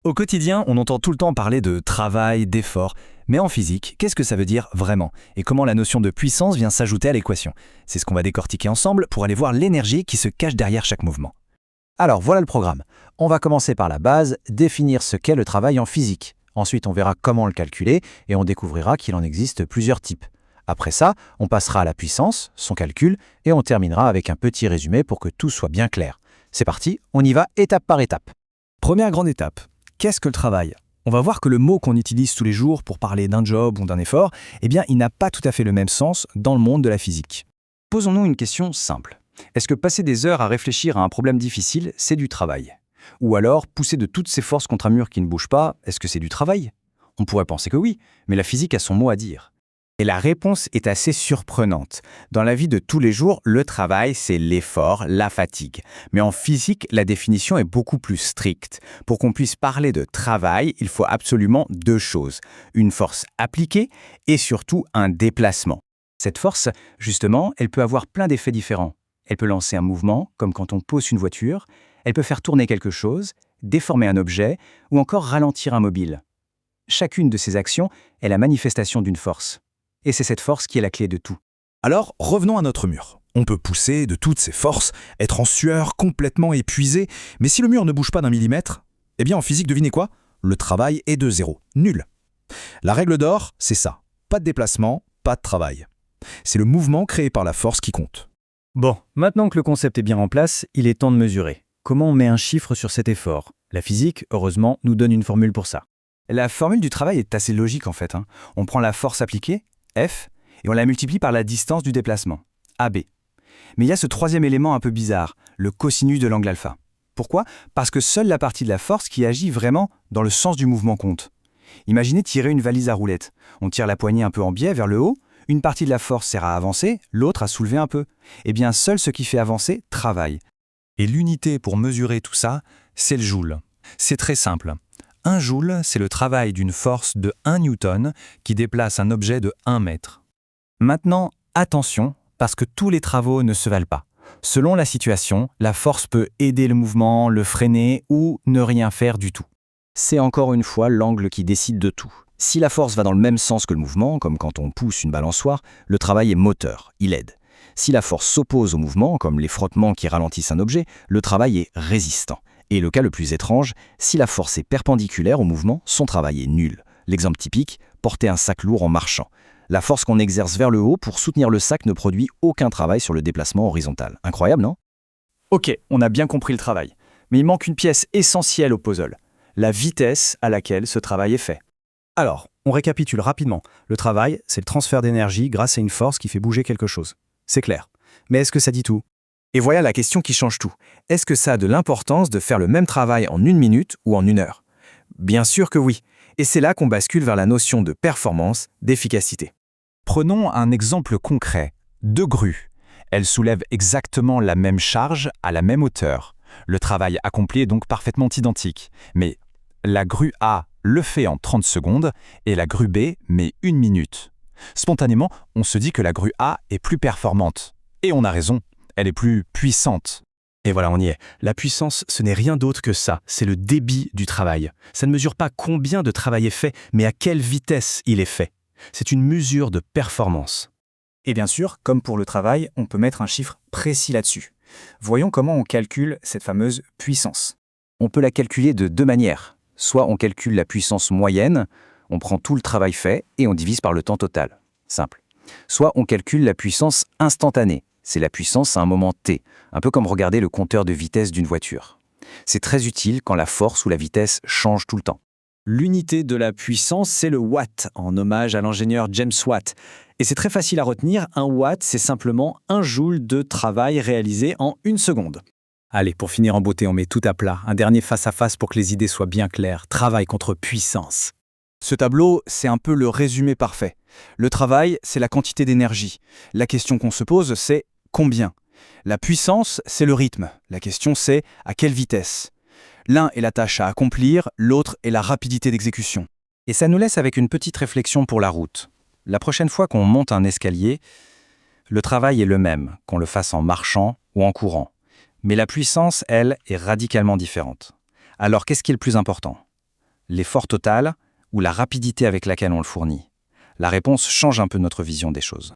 Au quotidien, on entend tout le temps parler de travail, d'effort, mais en physique, qu'est-ce que ça veut dire vraiment? Et comment la notion de puissance vient s'ajouter à l'équation? C'est ce qu'on va décortiquer ensemble pour aller voir l'énergie qui se cache derrière chaque mouvement. Alors voilà le programme. On va commencer par la base, définir ce qu'est le travail en physique. Ensuite, on verra comment le calculer et on découvrira qu'il en existe plusieurs types. Après ça, on passera à la puissance, son calcul, et on terminera avec un petit résumé pour que tout soit bien clair. C'est parti, on y va étape par étape. Première grande étape, qu'est-ce que le travail? On va voir que le mot qu'on utilise tous les jours pour parler d'un job ou d'un effort, il n'a pas tout à fait le même sens dans le monde de la physique. Posons-nous une question simple. Est-ce que passer des heures à réfléchir à un problème difficile, c'est du travail? Ou alors, pousser de toutes ses forces contre un mur qui ne bouge pas, est-ce que c'est du travail? On pourrait penser que oui, mais la physique a son mot à dire. Et la réponse est assez surprenante. Dans la vie de tous les jours, le travail, c'est l'effort, la fatigue. Mais en physique, la définition est beaucoup plus stricte. Pour qu'on puisse parler de travail, il faut absolument deux choses. Une force appliquée et surtout un déplacement. Cette force, justement, elle peut avoir plein d'effets différents. Elle peut lancer un mouvement, comme quand on pose une voiture. Elle peut faire tourner quelque chose, déformer un objet ou encore ralentir un mobile. Chacune de ces actions est la manifestation d'une force. Et c'est cette force qui est la clé de tout. Alors, revenons à notre mur. On peut pousser de toutes ses forces, être en sueur, complètement épuisé, mais si le mur ne bouge pas d'un millimètre, en physique, devinez quoi? Le travail est de zéro, nul. La règle d'or, c'est ça. Pas de déplacement, pas de travail. C'est le mouvement créé par la force qui compte. Bon, maintenant que le concept est bien en place, il est temps de mesurer. Comment on met un chiffre sur cet effort? La physique, heureusement, nous donne une formule pour ça. La formule du travail est assez logique en fait. On prend la force appliquée, F, et on la multiplie par la distance du déplacement, AB. Mais il y a ce troisième élément un peu bizarre, le cosinus de l'angle alpha. Pourquoi? Parce que seule la partie de la force qui agit vraiment dans le sens du mouvement compte. Imaginez tirer une valise à roulettes. On tire la poignée un peu en biais vers le haut, une partie de la force sert à avancer, l'autre à soulever un peu. Seul ce qui fait avancer travaille. Et l'unité pour mesurer tout ça, c'est le joule. C'est très simple. 1 joule, c'est le travail d'une force de 1 newton qui déplace un objet de 1 mètre. Maintenant, attention, parce que tous les travaux ne se valent pas. Selon la situation, la force peut aider le mouvement, le freiner ou ne rien faire du tout. C'est encore une fois l'angle qui décide de tout. Si la force va dans le même sens que le mouvement, comme quand on pousse une balançoire, le travail est moteur, il aide. Si la force s'oppose au mouvement, comme les frottements qui ralentissent un objet, le travail est résistant. Et le cas le plus étrange, si la force est perpendiculaire au mouvement, son travail est nul. L'exemple typique, porter un sac lourd en marchant. La force qu'on exerce vers le haut pour soutenir le sac ne produit aucun travail sur le déplacement horizontal. Incroyable, non? Ok, on a bien compris le travail. Mais il manque une pièce essentielle au puzzle, la vitesse à laquelle ce travail est fait. Alors, on récapitule rapidement. Le travail, c'est le transfert d'énergie grâce à une force qui fait bouger quelque chose. C'est clair. Mais est-ce que ça dit tout? Et voilà la question qui change tout. Est-ce que ça a de l'importance de faire le même travail en 1 minute ou en 1 heure? Bien sûr que oui. Et c'est là qu'on bascule vers la notion de performance, d'efficacité. Prenons un exemple concret. 2 grues. Elles soulèvent exactement la même charge à la même hauteur. Le travail accompli est donc parfaitement identique. Mais la grue A le fait en 30 secondes et la grue B met 1 minute. Spontanément, on se dit que la grue A est plus performante. Et on a raison. Elle est plus puissante. Et voilà, on y est. La puissance, ce n'est rien d'autre que ça. C'est le débit du travail. Ça ne mesure pas combien de travail est fait, mais à quelle vitesse il est fait. C'est une mesure de performance. Et bien sûr, comme pour le travail, on peut mettre un chiffre précis là-dessus. Voyons comment on calcule cette fameuse puissance. On peut la calculer de 2 manières. Soit on calcule la puissance moyenne, on prend tout le travail fait et on divise par le temps total. Simple. Soit on calcule la puissance instantanée. C'est la puissance à un moment t, un peu comme regarder le compteur de vitesse d'une voiture. C'est très utile quand la force ou la vitesse change tout le temps. L'unité de la puissance, c'est le watt, en hommage à l'ingénieur James Watt. Et c'est très facile à retenir, un watt, c'est simplement 1 joule de travail réalisé en 1 seconde. Allez, pour finir en beauté, on met tout à plat. Un dernier face-à-face pour que les idées soient bien claires. Travail contre puissance. Ce tableau, c'est un peu le résumé parfait. Le travail, c'est la quantité d'énergie. La question qu'on se pose, c'est combien? La puissance, c'est le rythme. La question, c'est à quelle vitesse? L'un est la tâche à accomplir, l'autre est la rapidité d'exécution. Et ça nous laisse avec une petite réflexion pour la route. La prochaine fois qu'on monte un escalier, le travail est le même, qu'on le fasse en marchant ou en courant. Mais la puissance, elle, est radicalement différente. Alors qu'est-ce qui est le plus important? l'effort total ou la rapidité avec laquelle on le fournit? La réponse change un peu notre vision des choses.